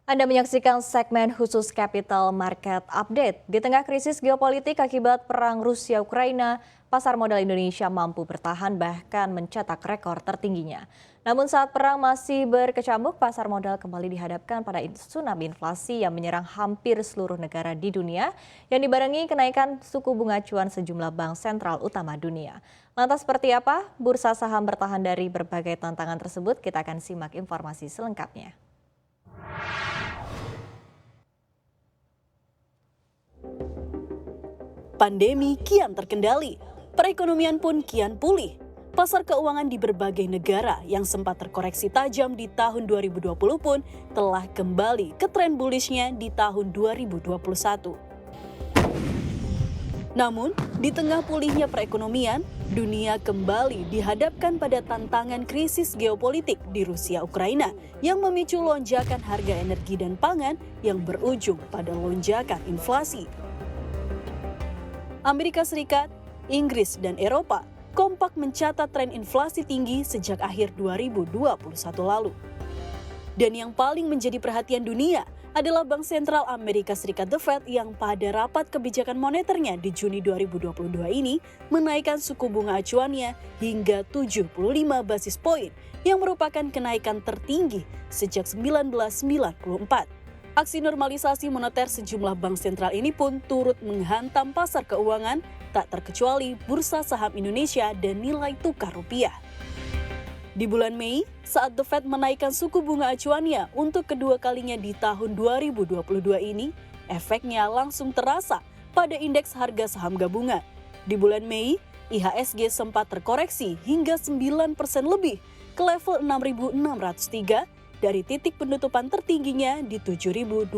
Anda menyaksikan segmen khusus Capital Market Update. Di tengah krisis geopolitik akibat perang Rusia-Ukraina, pasar modal Indonesia mampu bertahan bahkan mencetak rekor tertingginya. Namun saat perang masih berkecamuk, pasar modal kembali dihadapkan pada tsunami inflasi yang menyerang hampir seluruh negara di dunia yang dibarengi kenaikan suku bunga acuan sejumlah bank sentral utama dunia. Lantas seperti apa bursa saham bertahan dari berbagai tantangan tersebut? Kita akan simak informasi selengkapnya. Pandemi kian terkendali, perekonomian pun kian pulih. Pasar keuangan di berbagai negara yang sempat terkoreksi tajam di tahun 2020 pun telah kembali ke tren bullishnya di tahun 2021. Namun, di tengah pulihnya perekonomian, dunia kembali dihadapkan pada tantangan krisis geopolitik di Rusia-Ukraina yang memicu lonjakan harga energi dan pangan yang berujung pada lonjakan inflasi. Amerika Serikat, Inggris, dan Eropa kompak mencatat tren inflasi tinggi sejak akhir 2021 lalu. Dan yang paling menjadi perhatian dunia adalah Bank Sentral Amerika Serikat The Fed yang pada rapat kebijakan moneternya di Juni 2022 ini menaikkan suku bunga acuannya hingga 75 basis poin yang merupakan kenaikan tertinggi sejak 1994. Aksi normalisasi moneter sejumlah bank sentral ini pun turut menghantam pasar keuangan, tak terkecuali bursa saham Indonesia dan nilai tukar rupiah. Di bulan Mei, saat The Fed menaikkan suku bunga acuannya untuk kedua kalinya di tahun 2022 ini, efeknya langsung terasa pada indeks harga saham gabungan. Di bulan Mei, IHSG sempat terkoreksi hingga 9% lebih ke level 6.603 dari titik penutupan tertingginya di 7.276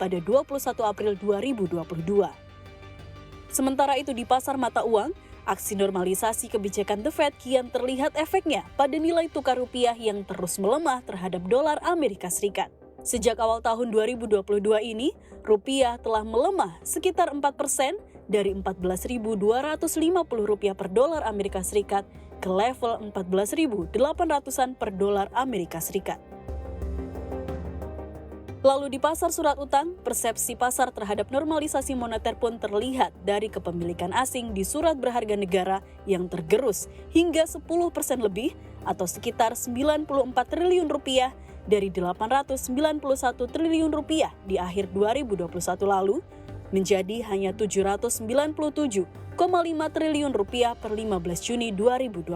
pada 21 April 2022. Sementara itu di pasar mata uang, aksi normalisasi kebijakan The Fed kian terlihat efeknya pada nilai tukar rupiah yang terus melemah terhadap dolar Amerika Serikat. Sejak awal tahun 2022 ini, rupiah telah melemah sekitar 4% dari 14.250 rupiah per dolar Amerika Serikat ke level 14.800-an per dolar Amerika Serikat. Lalu di pasar surat utang, persepsi pasar terhadap normalisasi moneter pun terlihat dari kepemilikan asing di surat berharga negara yang tergerus hingga 10% lebih atau sekitar 94 triliun rupiah dari 891 triliun rupiah di akhir 2021 lalu menjadi hanya 797,5 triliun rupiah per 15 Juni 2022.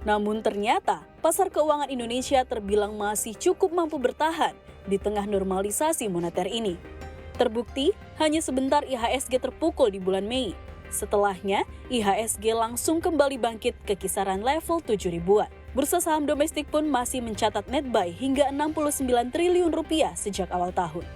Namun ternyata pasar keuangan Indonesia terbilang masih cukup mampu bertahan di tengah normalisasi moneter ini. Terbukti hanya sebentar IHSG terpukul di bulan Mei. Setelahnya, IHSG langsung kembali bangkit ke kisaran level 7 ribuan. Bursa saham domestik pun masih mencatat net buy hingga 69 triliun rupiah sejak awal tahun.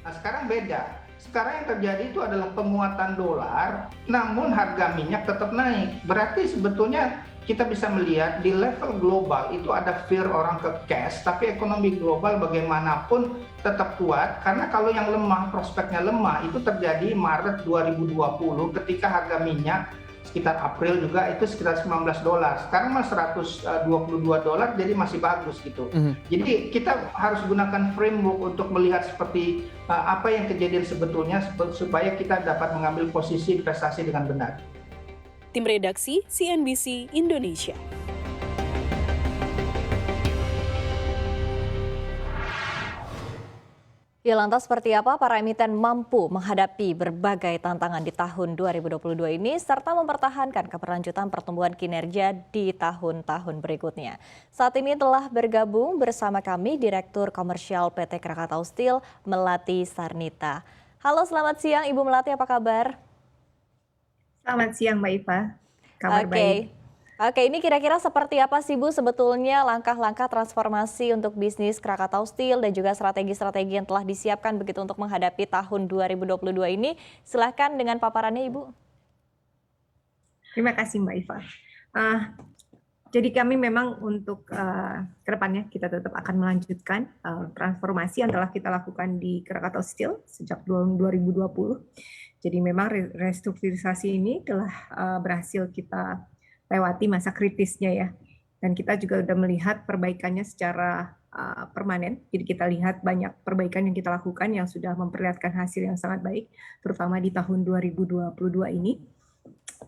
Nah, sekarang beda. Sekarang yang terjadi itu adalah penguatan dolar, namun harga minyak tetap naik. Berarti sebetulnya kita bisa melihat di level global itu ada fear orang ke cash, tapi ekonomi global bagaimanapun tetap kuat. Karena kalau yang lemah, prospeknya lemah, itu terjadi Maret 2020 ketika harga minyak sekitar April juga itu sekitar $19. Sekarang mas $122 jadi masih bagus gitu. Jadi kita harus gunakan framework untuk melihat seperti apa yang kejadian sebetulnya supaya kita dapat mengambil posisi investasi dengan benar. Tim redaksi CNBC Indonesia. Ya, lantas seperti apa para emiten mampu menghadapi berbagai tantangan di tahun 2022 ini serta mempertahankan keberlanjutan pertumbuhan kinerja di tahun-tahun berikutnya. Saat ini telah bergabung bersama kami Direktur Komersial PT Krakatau Steel, Melati Sarnita. Halo, selamat siang Ibu Melati, apa kabar? Selamat siang Mbak Iva, kabar baik. Oke, ini kira-kira seperti apa sih Bu sebetulnya langkah-langkah transformasi untuk bisnis Krakatau Steel dan juga strategi-strategi yang telah disiapkan begitu untuk menghadapi tahun 2022 ini? Silahkan dengan paparannya Ibu. Terima kasih Mbak Iva. Jadi kami memang untuk kedepannya kita tetap akan melanjutkan transformasi yang telah kita lakukan di Krakatau Steel sejak tahun 2020. Jadi memang restrukturisasi ini telah berhasil kita lewati masa kritisnya ya. Dan kita juga sudah melihat perbaikannya secara permanen. Jadi kita lihat banyak perbaikan yang kita lakukan yang sudah memperlihatkan hasil yang sangat baik, terutama di tahun 2022 ini.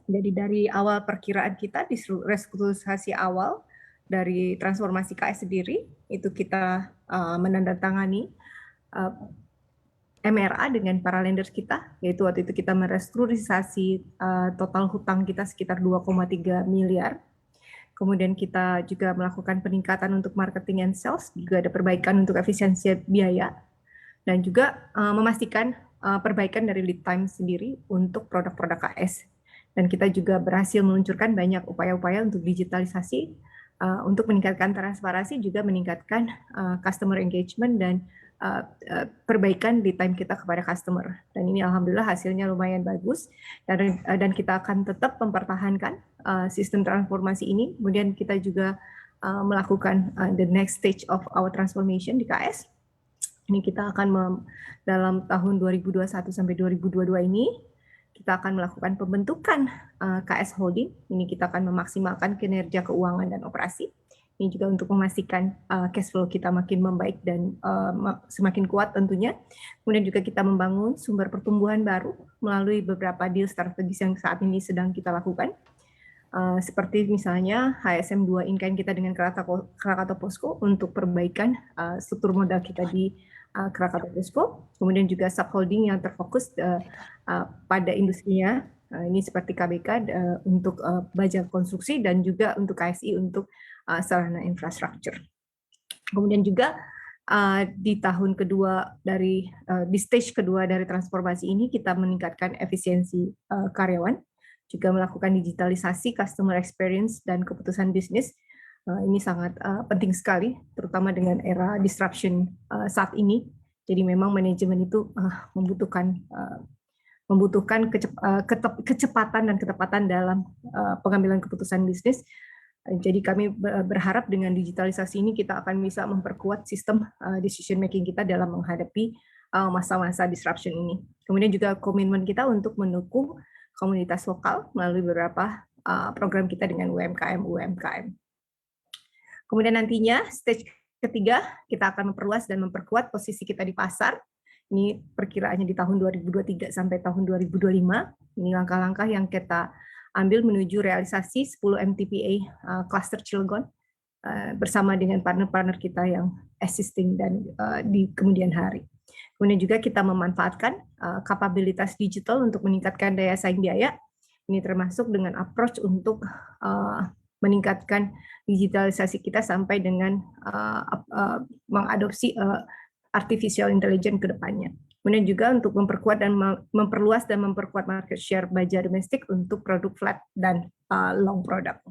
Jadi dari awal perkiraan kita di restrukturisasi awal dari transformasi KS sendiri, itu kita menandatangani MRA dengan para lenders kita, yaitu waktu itu kita merestrukturisasi total hutang kita sekitar 2,3 miliar. Kemudian kita juga melakukan peningkatan untuk marketing and sales, juga ada perbaikan untuk efisiensi biaya, dan juga memastikan perbaikan dari lead time sendiri untuk produk-produk KS. Dan kita juga berhasil meluncurkan banyak upaya-upaya untuk digitalisasi, untuk meningkatkan transparansi, juga meningkatkan customer engagement dan perbaikan lead time kita kepada customer. Dan ini alhamdulillah hasilnya lumayan bagus, dan kita akan tetap mempertahankan sistem transformasi ini. Kemudian kita juga melakukan the next stage of our transformation di KS. Ini kita akan dalam tahun 2021 sampai 2022 ini kita akan melakukan pembentukan KS Holding. Ini kita akan memaksimalkan kinerja keuangan dan operasi. Ini juga untuk memastikan cash flow kita makin membaik dan semakin kuat tentunya. Kemudian juga kita membangun sumber pertumbuhan baru melalui beberapa deal strategis yang saat ini sedang kita lakukan. Seperti misalnya HSM 2 in-kind kita dengan Krakatau Posko untuk perbaikan struktur modal kita di Krakatau Posko. Kemudian juga subholding yang terfokus pada industrinya. Ini seperti KBK untuk baja konstruksi dan juga untuk KSI untuk sarana infrastruktur. Kemudian juga di tahun kedua di stage kedua dari transformasi ini kita meningkatkan efisiensi karyawan, juga melakukan digitalisasi customer experience dan keputusan bisnis. Ini sangat penting sekali, terutama dengan era disruption saat ini. Jadi memang manajemen itu membutuhkan kecepatan dan ketepatan dalam pengambilan keputusan bisnis. Jadi kami berharap dengan digitalisasi ini kita akan bisa memperkuat sistem decision making kita dalam menghadapi masa-masa disruption ini. Kemudian juga komitmen kita untuk mendukung komunitas lokal melalui beberapa program kita dengan UMKM. Kemudian nantinya stage ketiga kita akan memperluas dan memperkuat posisi kita di pasar. Ini perkiraannya di tahun 2023 sampai tahun 2025. Ini langkah-langkah yang kita ambil menuju realisasi 10 MTPA cluster Cilegon bersama dengan partner-partner kita yang existing dan di kemudian hari. Kemudian juga kita memanfaatkan kapabilitas digital untuk meningkatkan daya saing biaya. Ini termasuk dengan approach untuk meningkatkan digitalisasi kita sampai dengan mengadopsi artificial intelligence ke depannya. Kemudian juga untuk memperkuat dan memperluas dan memperkuat market share baja domestik untuk produk flat dan long product.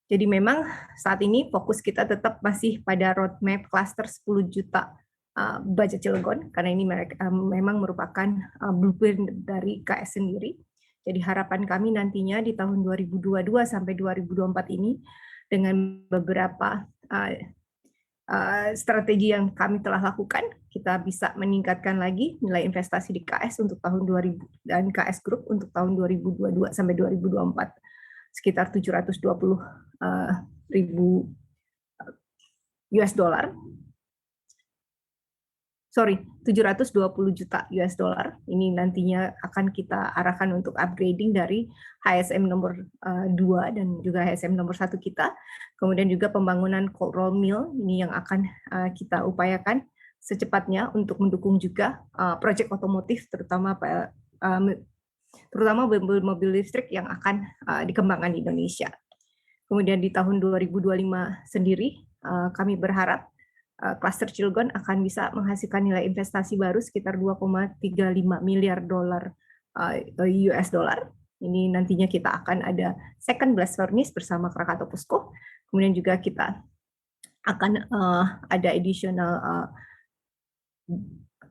Jadi memang saat ini fokus kita tetap masih pada roadmap cluster 10 juta baja Cilegon, karena ini memang merupakan blueprint dari KS sendiri. Jadi harapan kami nantinya di tahun 2022 sampai 2024 ini dengan beberapa strategi yang kami telah lakukan, kita bisa meningkatkan lagi nilai investasi di KS untuk tahun 2000 dan KS Group untuk tahun 2022 sampai 2024 sekitar 720 ribu US dollar. 720 juta US dollar. Ini nantinya akan kita arahkan untuk upgrading dari HSM nomor 2 dan juga HSM nomor 1 kita. Kemudian juga pembangunan cold roll mill ini yang akan kita upayakan secepatnya untuk mendukung juga proyek otomotif terutama mobil listrik yang akan dikembangkan di Indonesia. Kemudian di tahun 2025 sendiri kami berharap cluster Cilegon akan bisa menghasilkan nilai investasi baru sekitar 2,35 miliar dolar US dollar. Ini nantinya kita akan ada second blast furnace bersama Krakatau Posko. Kemudian juga kita akan ada additional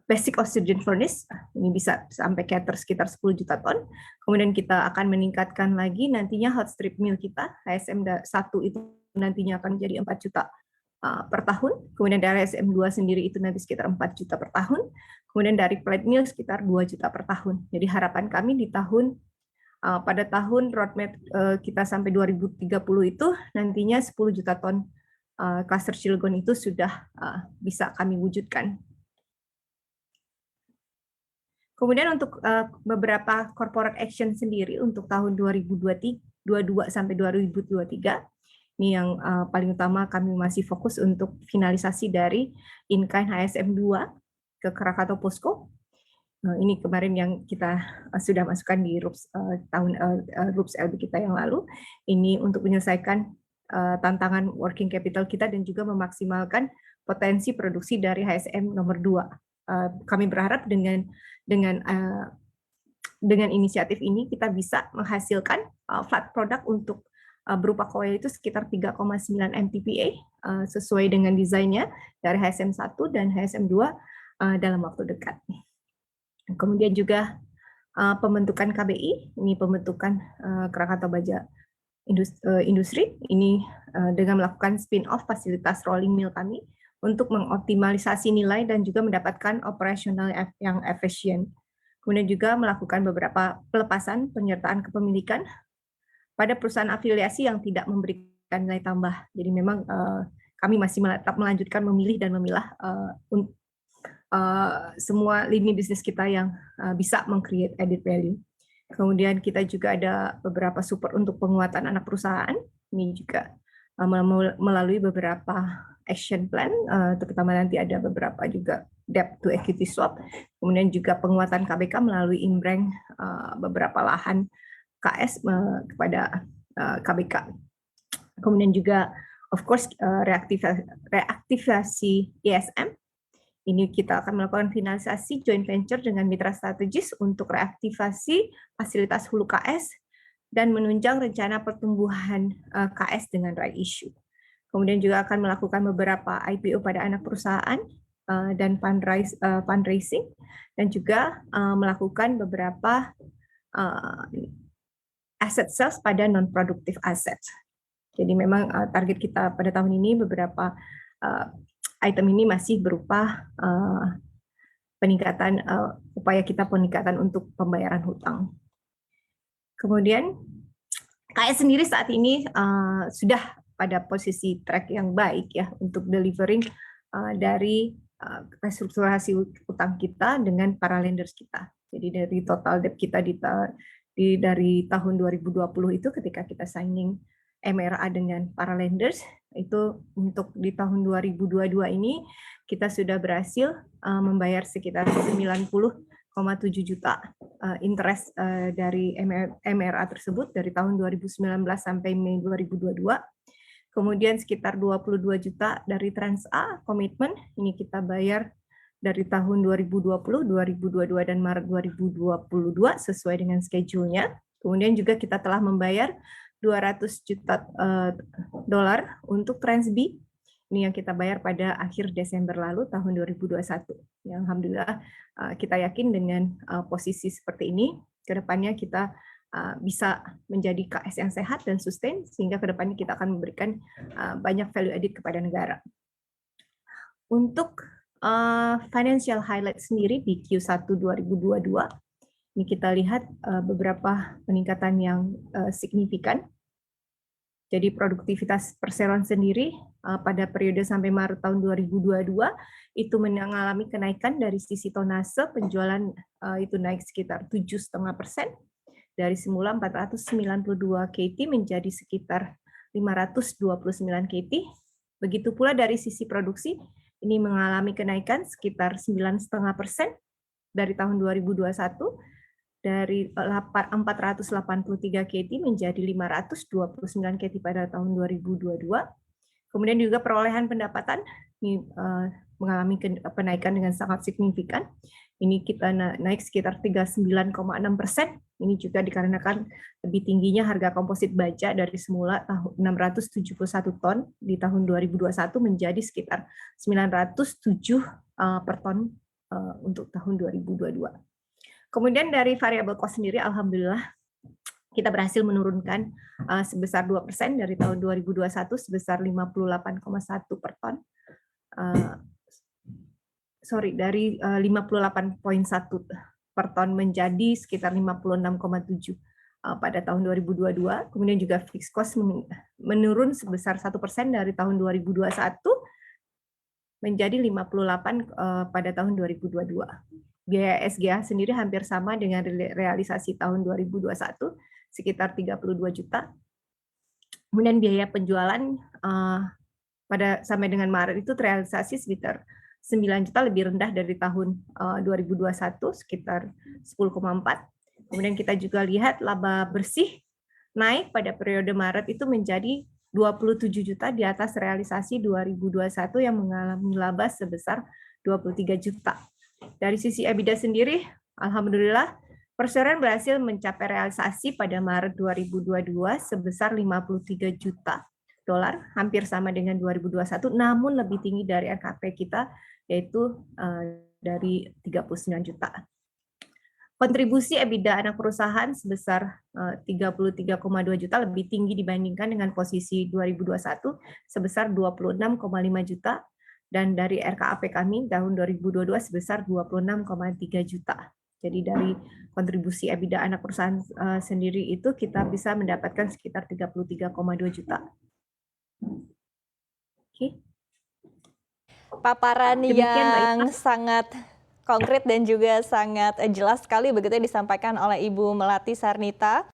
basic oxygen furnace. Ini bisa sampai cater sekitar 10 juta ton. Kemudian kita akan meningkatkan lagi nantinya hot strip mill kita. HSM 1 itu nantinya akan jadi 4 juta per tahun. Kemudian dari SM2 sendiri itu nanti sekitar 4 juta per tahun. Kemudian dari plate mill sekitar 2 juta per tahun. Jadi harapan kami di tahun pada tahun roadmap kita sampai 2030 itu nantinya 10 juta ton cluster Cilegon itu sudah bisa kami wujudkan. Kemudian untuk beberapa corporate action sendiri untuk tahun 2022 sampai 2023, ini yang paling utama kami masih fokus untuk finalisasi dari in-kind HSM 2 ke Krakatau Posko. Ini kemarin yang kita sudah masukkan di RUPS RUPS LB kita yang lalu. Ini untuk menyelesaikan tantangan working capital kita dan juga memaksimalkan potensi produksi dari HSM nomor 2. Kami berharap dengan inisiatif ini kita bisa menghasilkan flat product untuk berupa coil itu sekitar 3,9 mtpa sesuai dengan desainnya dari HSM 1 dan HSM 2 dalam waktu dekat. Kemudian juga pembentukan KBI, ini pembentukan Krakatau Baja Industri, ini dengan melakukan spin-off fasilitas rolling mill kami untuk mengoptimalisasi nilai dan juga mendapatkan operasional yang efisien. Kemudian juga melakukan beberapa pelepasan penyertaan kepemilikan pada perusahaan afiliasi yang tidak memberikan nilai tambah. Jadi memang kami masih tetap melanjutkan memilih dan memilah semua lini bisnis kita yang bisa meng-create added value. Kemudian kita juga ada beberapa support untuk penguatan anak perusahaan. Ini juga melalui beberapa action plan, terutama nanti ada beberapa juga debt to equity swap. Kemudian juga penguatan KBK melalui in-bank beberapa lahan KS kepada KBK. Kemudian juga of course reaktivasi ISM. Ini kita akan melakukan finalisasi joint venture dengan mitra strategis untuk reaktivasi fasilitas hulu KS dan menunjang rencana pertumbuhan KS dengan right issue. Kemudian juga akan melakukan beberapa IPO pada anak perusahaan dan fundraising, dan juga melakukan beberapa asset sales pada non-productive assets. Jadi memang target kita pada tahun ini beberapa item ini masih berupa peningkatan upaya kita peningkatan untuk pembayaran hutang. Kemudian KS sendiri saat ini sudah pada posisi track yang baik ya untuk delivering dari restrukturasi utang kita dengan para lenders kita. Jadi dari total debt kita dari tahun 2020 itu ketika kita signing MRA dengan para lenders, itu untuk di tahun 2022 ini kita sudah berhasil membayar sekitar 90,7 juta interest dari MRA tersebut dari tahun 2019 sampai Mei 2022. Kemudian sekitar 22 juta dari Trans-A komitmen, ini kita bayar dari tahun 2020, 2022, dan Maret 2022 sesuai dengan schedule-nya. Kemudian juga kita telah membayar 200 juta dolar untuk Trans-B, ini yang kita bayar pada akhir Desember lalu tahun 2021. Ya, alhamdulillah kita yakin dengan posisi seperti ini, kedepannya kita bisa menjadi KS yang sehat dan sustain, sehingga kedepannya kita akan memberikan banyak value added kepada negara. Untuk financial highlight sendiri di Q1 2022, ini kita lihat beberapa peningkatan yang signifikan. Jadi produktivitas perseroan sendiri pada periode sampai Maret tahun 2022 itu mengalami kenaikan dari sisi tonase penjualan itu naik sekitar 7,5%, dari semula 492 KT menjadi sekitar 529 KT. Begitu pula dari sisi produksi ini mengalami kenaikan sekitar 9,5% dari tahun 2021. Dari 483 KT menjadi 529 KT pada tahun 2022. Kemudian juga perolehan pendapatan ini mengalami penaikan dengan sangat signifikan. Ini kita naik sekitar 39,6%. Ini juga dikarenakan lebih tingginya harga komposit baja dari semula 671 ton di tahun 2021 menjadi sekitar 907 per ton untuk tahun 2022. Kemudian dari variable cost sendiri, alhamdulillah kita berhasil menurunkan sebesar 2% dari tahun 2021 sebesar 58,1 per ton. Dari 58,1 per ton menjadi sekitar 56,7 pada tahun 2022, kemudian juga fixed cost menurun sebesar 1% dari tahun 2021 menjadi 58 pada tahun 2022. Biaya SGA sendiri hampir sama dengan realisasi tahun 2021, sekitar 32 juta. Kemudian biaya penjualan sampai dengan Maret itu terrealisasi sekitar 9 juta, lebih rendah dari tahun 2021, sekitar 10,4. Kemudian kita juga lihat laba bersih naik pada periode Maret itu menjadi 27 juta di atas realisasi 2021 yang mengalami laba sebesar 23 juta. Dari sisi EBITDA sendiri, alhamdulillah, perseroan berhasil mencapai realisasi pada Maret 2022 sebesar 53 juta dolar, hampir sama dengan 2021, namun lebih tinggi dari RKP kita, yaitu dari 39 juta. Kontribusi EBITDA anak perusahaan sebesar 33,2 juta, lebih tinggi dibandingkan dengan posisi 2021 sebesar 26,5 juta, dan dari RKAP kami tahun 2022 sebesar 26,3 juta. Jadi dari kontribusi EBITDA anak perusahaan sendiri itu kita bisa mendapatkan sekitar 33,2 juta. Oke. Paparan Demikian, Mbak yang sangat konkret dan juga sangat jelas sekali begitu yang disampaikan oleh Ibu Melati Sarnita.